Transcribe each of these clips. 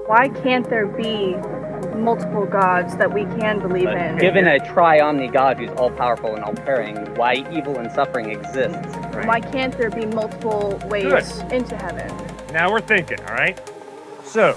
Why can't there be multiple gods that we can believe in? Given a tri-omni God who's all-powerful and all-caring, why evil and suffering exists? Right. Why can't there be multiple ways into heaven? Now we're thinking, all right? So,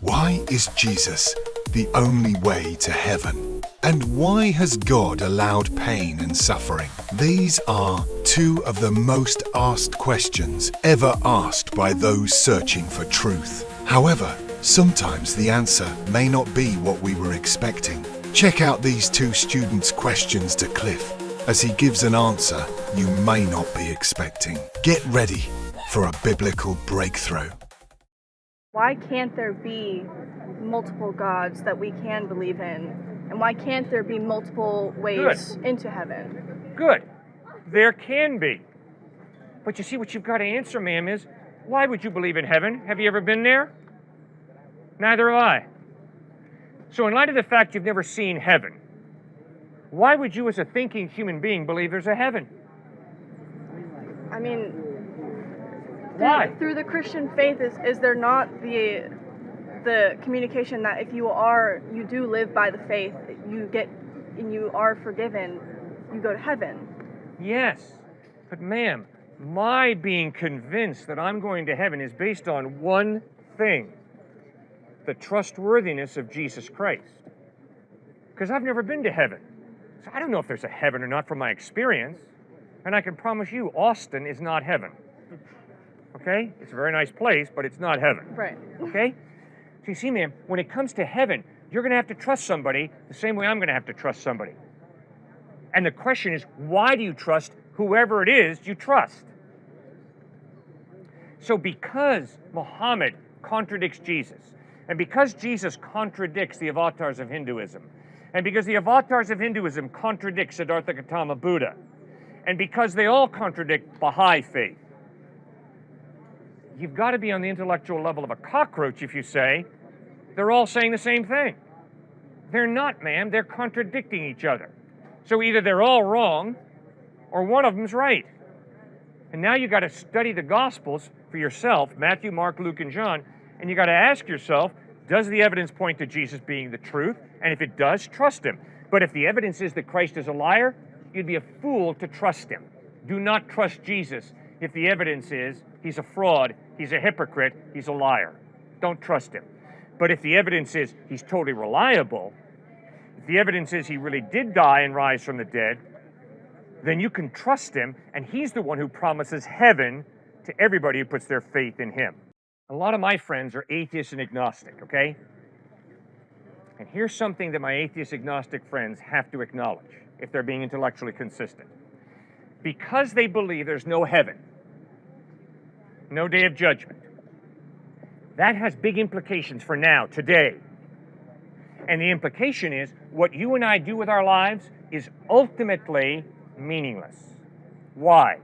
why is Jesus the only way to heaven? And why has God allowed pain and suffering? These are two of the most asked questions ever asked by those searching for truth. However, sometimes the answer may not be what we were expecting. Check out these two students' questions to Cliffe as he gives an answer you may not be expecting. Get ready for a biblical breakthrough. Why can't there be multiple gods that we can believe in? And why can't there be multiple ways into heaven? Good. There can be. But you see, what you've got to answer, ma'am, is why would you believe in heaven? Have you ever been there? Neither have I. So in light of the fact you've never seen heaven, why would you as a thinking human being believe there's a heaven? I mean, why? Through the Christian faith, is there not the communication that if you do live by the faith, you are forgiven, you go to heaven? Yes, but ma'am, my being convinced that I'm going to heaven is based on one thing: the trustworthiness of Jesus Christ. Because I've never been to heaven. So I don't know if there's a heaven or not from my experience. And I can promise you, Austin is not heaven. Okay? It's a very nice place, but it's not heaven. Right. Okay? So you see, ma'am, when it comes to heaven, you're going to have to trust somebody the same way I'm going to have to trust somebody. And the question is, why do you trust whoever it is you trust? So because Muhammad contradicts Jesus, and because Jesus contradicts the avatars of Hinduism, and because the avatars of Hinduism contradict Siddhartha Gautama Buddha, and because they all contradict Baha'i faith, you've got to be on the intellectual level of a cockroach if you say they're all saying the same thing. They're not, ma'am. They're contradicting each other. So either they're all wrong or one of them's right. And now you've got to study the Gospels for yourself, Matthew, Mark, Luke, and John, and you've got to ask yourself, does the evidence point to Jesus being the truth? And if it does, trust him. But if the evidence is that Christ is a liar, you'd be a fool to trust him. Do not trust Jesus if the evidence is he's a fraud, he's a hypocrite, he's a liar. Don't trust him. But if the evidence is he's totally reliable, if the evidence is he really did die and rise from the dead, then you can trust him, and he's the one who promises heaven to everybody who puts their faith in him. A lot of my friends are atheist and agnostic, okay? And here's something that my atheist agnostic friends have to acknowledge if they're being intellectually consistent. Because they believe there's no heaven, no day of judgment, that has big implications for now, today. And the implication is what you and I do with our lives is ultimately meaningless. Why?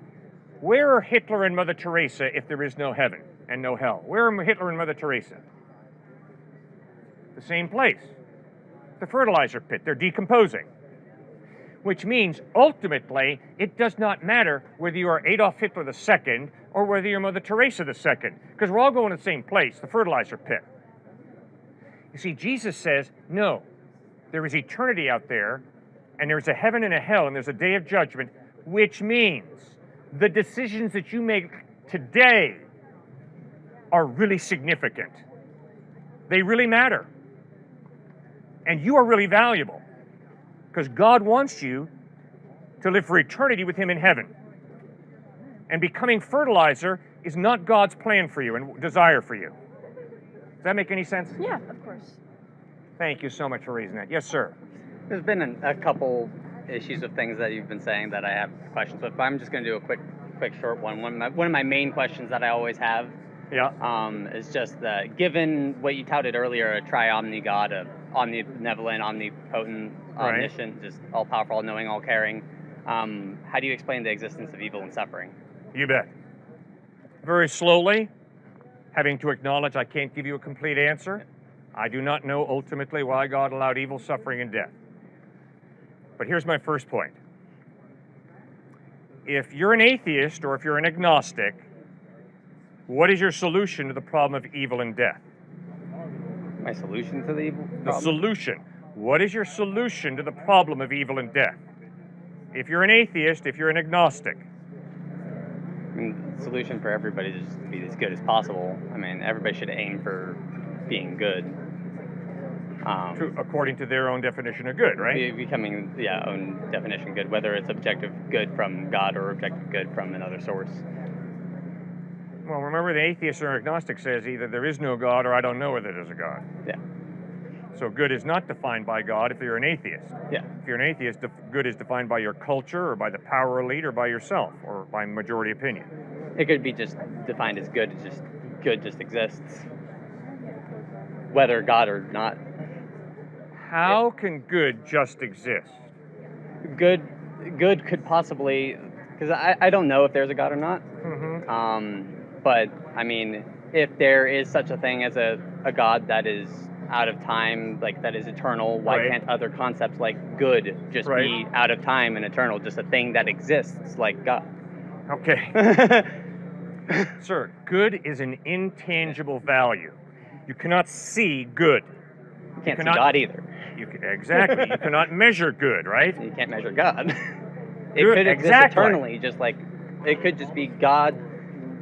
Where are Hitler and Mother Teresa if there is no heaven and no hell? Where are Hitler and Mother Teresa? The same place. The fertilizer pit. They're decomposing. Which means, ultimately, it does not matter whether you are Adolf Hitler II or whether you're Mother Teresa II, because we're all going to the same place, the fertilizer pit. You see, Jesus says, no, there is eternity out there, and there's a heaven and a hell, and there's a day of judgment, which means the decisions that you make today are really significant. They really matter. And you are really valuable, because God wants you to live for eternity with him in heaven. And becoming fertilizer is not God's plan for you and desire for you. Does that make any sense? Yeah, of course. Thank you so much for raising that. Yes, sir. There's been a couple issues of things that you've been saying that I have questions with, but I'm just going to do a quick short one. One of my main questions that I always have is just that, given what you touted earlier, a tri-omni God, a omnibenevolent, omnipotent, omniscient, just all-powerful, all-knowing, all-caring, how do you explain the existence of evil and suffering? You bet. Very slowly, having to acknowledge I can't give you a complete answer. I do not know ultimately why God allowed evil, suffering, and death. But here's my first point. If you're an atheist or if you're an agnostic, what is your solution to the problem of evil and death? My solution to the evil The problem? solution. What is your solution to the problem of evil and death? If you're an atheist, if you're an agnostic. I mean, the solution for everybody is just to be as good as possible. I mean, everybody should aim for being good. According to their own definition of good, right? Becoming, own definition good, whether it's objective good from God or objective good from another source. Well, remember, the atheist or agnostic says either there is no God or I don't know whether there's a God. Yeah. So good is not defined by God if you're an atheist. Yeah. If you're an atheist, good is defined by your culture or by the power elite or by yourself or by majority opinion. It could be just defined as good. It's just good just exists, whether God or not. How can good just exist? Good could possibly, because I don't know if there's a God or not. Mm-hmm. But I mean, if there is such a thing as a God that is out of time, like that is eternal, why can't other concepts like good just be out of time and eternal, just a thing that exists like God? Okay. Sir, good is an intangible value. You cannot see good. You can't see God either. Exactly. You cannot measure good, right? You can't measure God. It Good, could exist exactly. eternally, just like it could just be God.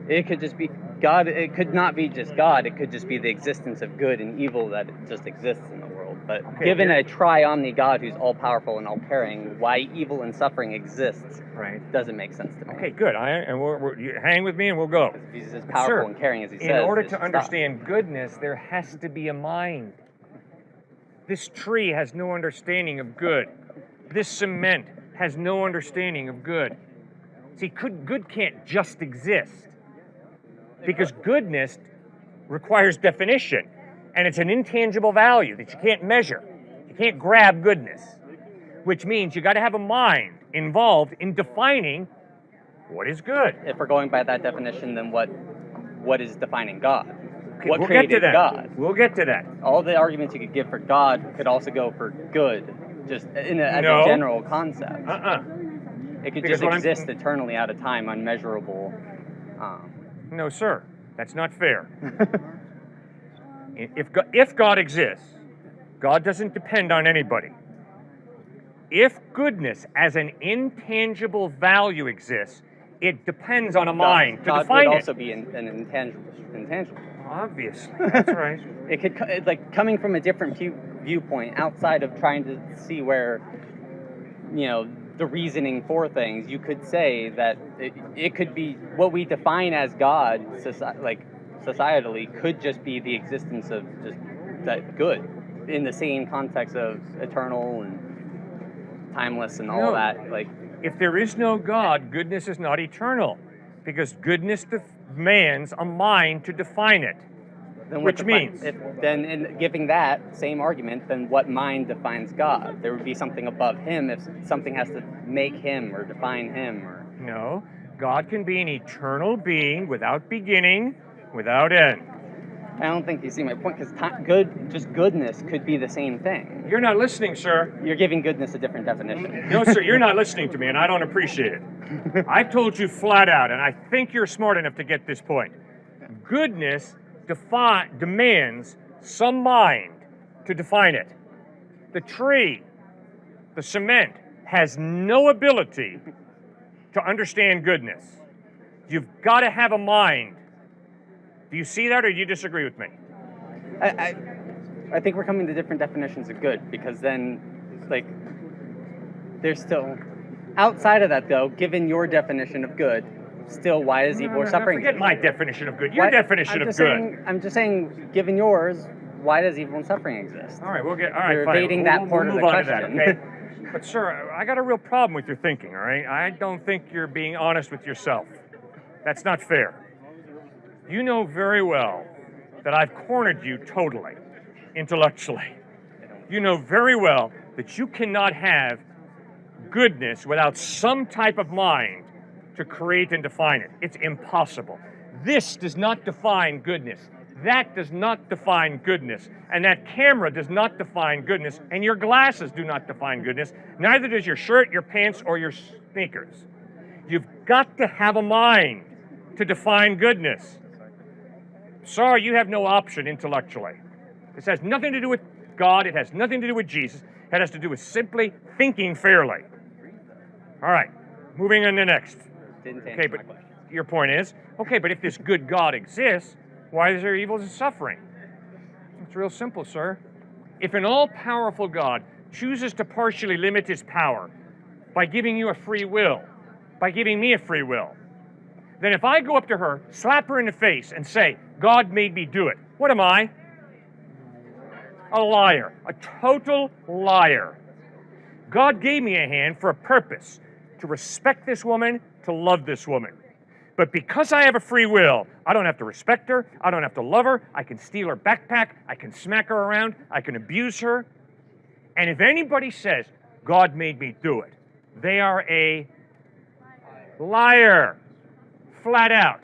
It could just be God. It could not be just God. It could just be the existence of good and evil that just exists in the world. But given a tri-omni God who's all-powerful and all-caring, why evil and suffering exists doesn't make sense to me. Okay, good. You hang with me and we'll go. He's as powerful and caring as he says. In order to understand goodness, there has to be a mind. This tree has no understanding of good. This cement has no understanding of good. See, good can't just exist. Because goodness requires definition, and it's an intangible value that you can't measure. You can't grab goodness, which means you got to have a mind involved in defining what is good. If we're going by that definition, then what is defining God? Okay, What we'll created get to that. God? We'll get to that. All the arguments you could give for God could also go for good, just as a general concept. It could just exist eternally out of time, unmeasurable. No, sir. That's not fair. If God exists, God doesn't depend on anybody. If goodness as an intangible value exists, it depends on a mind to define it. God would also be an intangible. Obviously, that's right. It's like coming from a different viewpoint, outside of trying to see where, the reasoning for things. You could say that it could be what we define as God, societally, could just be the existence of just that good, in the same context of eternal and timeless and all that. Like, if there is no God, goodness is not eternal, because goodness demands a mind to define it. Then which means, then in giving that same argument, then what mind defines God? There would be something above him if something has to make him or define him. No, God can be an eternal being without beginning, without end. I don't think you see my point, because just goodness could be the same thing. You're not listening, sir. You're giving goodness a different definition. No, sir, you're not listening to me, and I don't appreciate it. I've told you flat out, and I think you're smart enough to get this point. Goodness demands some mind to define it. The tree, the cement, has no ability to understand goodness. You've got to have a mind. Do you see that, or do you disagree with me? I think we're coming to different definitions of good, because then, there's still... Outside of that, though, given your definition of good, still, why is evil or suffering? Forget my definition of good. Your definition of good. I'm just saying, given yours, why does evil and suffering exist? All right, You're fine. evading that part of the question. We'll move on to that, okay? But, sir, I got a real problem with your thinking, all right? I don't think you're being honest with yourself. That's not fair. You know very well that I've cornered you totally, intellectually. You know very well that you cannot have goodness without some type of mind to create and define it. It's impossible. This does not define goodness. That does not define goodness. And that camera does not define goodness. And your glasses do not define goodness. Neither does your shirt, your pants, or your sneakers. You've got to have a mind to define goodness. Sorry, you have no option intellectually. This has nothing to do with God. It has nothing to do with Jesus. It has to do with simply thinking fairly. All right, moving on to next. Didn't Okay, answer but my question. your point is, okay, but if this good God exists, why is there evil and suffering? It's real simple, sir. If an all-powerful God chooses to partially limit his power by giving you a free will, by giving me a free will, then if I go up to her, slap her in the face, and say, God made me do it, what am I? A liar, a total liar. God gave me a hand for a purpose, to respect this woman, to love this woman. But because I have a free will, I don't have to respect her, I don't have to love her, I can steal her backpack, I can smack her around, I can abuse her. And if anybody says, God made me do it, they are a liar, flat out.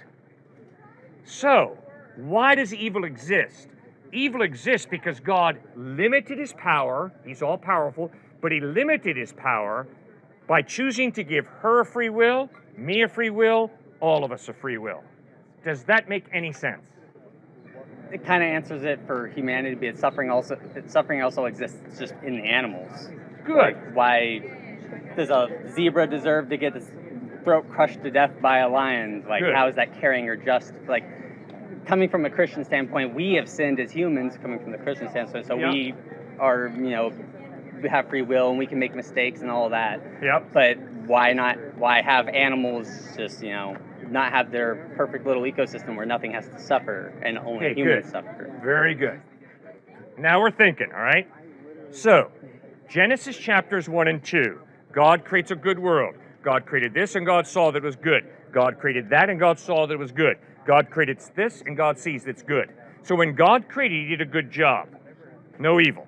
So, why does evil exist? Evil exists because God limited his power, he's all powerful, but he limited his power by choosing to give her a free will, me a free will, all of us a free will. Does that make any sense? It kind of answers it for humanity, but suffering also exists just in the animals. Good. Like, why does a zebra deserve to get its throat crushed to death by a lion? Like, Good. how is that caring or just? Like, coming from a Christian standpoint, we have sinned as humans, coming from the Christian standpoint, so Yep. we are, we have free will and we can make mistakes and all that. Yep. But why have animals just, not have their perfect little ecosystem where nothing has to suffer and only Okay, humans good. suffer? Very good. Now we're thinking, all right? So, Genesis chapters 1 and 2. God creates a good world. God created this and God saw that it was good. God created that and God saw that it was good. God created this and God sees that it's good. So when God created, he did a good job. No evil.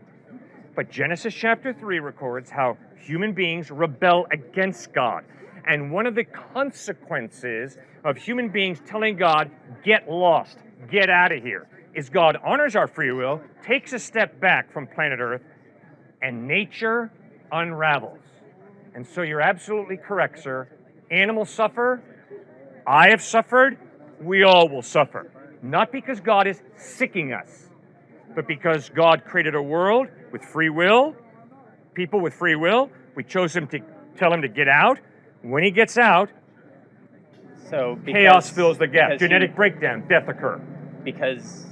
But Genesis chapter 3 records how human beings rebel against God. And one of the consequences of human beings telling God, get lost, get out of here, is God honors our free will, takes a step back from planet Earth, and nature unravels. And so you're absolutely correct, sir. Animals suffer. I have suffered. We all will suffer. Not because God is sicking us, but because God created a world with free will, people with free will. We chose him to tell him to get out. When he gets out, chaos fills the gap. Genetic breakdown, death occur. Because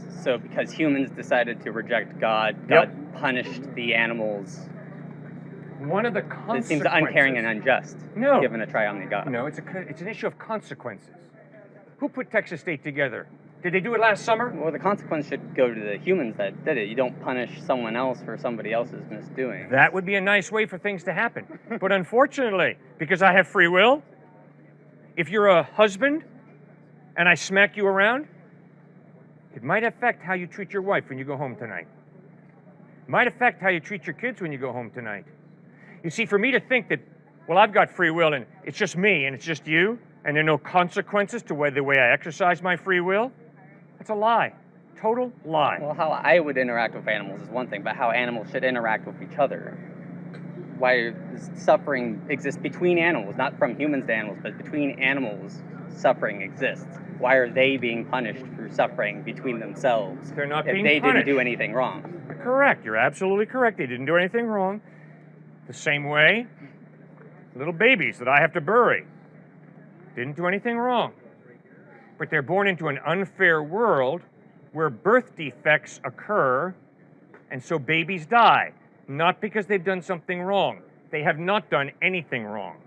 humans decided to reject God, God punished the animals. One of the It consequences... seems uncaring and unjust, No. given a triune God. No, it's an issue of consequences. Who put Texas State together? Did they do it last summer? Well, the consequence should go to the humans that did it. You don't punish someone else for somebody else's misdoing. That would be a nice way for things to happen. But unfortunately, because I have free will, if you're a husband and I smack you around, it might affect how you treat your wife when you go home tonight. It might affect how you treat your kids when you go home tonight. You see, for me to think that, well, I've got free will and it's just me and it's just you, and there are no consequences to the way I exercise my free will, that's a lie. Total lie. Well, how I would interact with animals is one thing, but how animals should interact with each other. Why does suffering exist between animals, not from humans to animals, but between animals, suffering exists. Why are they being punished for suffering between themselves? They're not being if they punished. didn't do anything wrong. You're correct. You're absolutely correct. They didn't do anything wrong. The same way, little babies that I have to bury didn't do anything wrong. But they're born into an unfair world where birth defects occur, and so babies die. Not because they've done something wrong. They have not done anything wrong.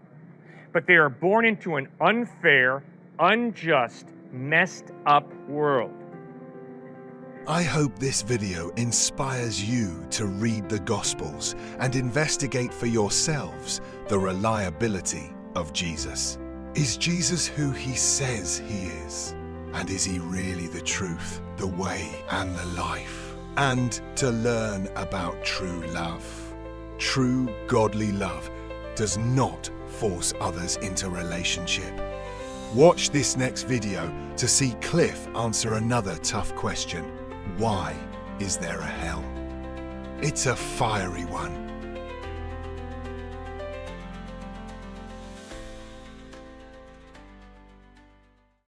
But they are born into an unfair, unjust, messed up world. I hope this video inspires you to read the Gospels and investigate for yourselves the reliability of Jesus. Is Jesus who he says he is? And is he really the truth, the way, and the life? And to learn about true love. True godly love does not force others into relationship. Watch this next video to see Cliffe answer another tough question. Why is there a hell? It's a fiery one.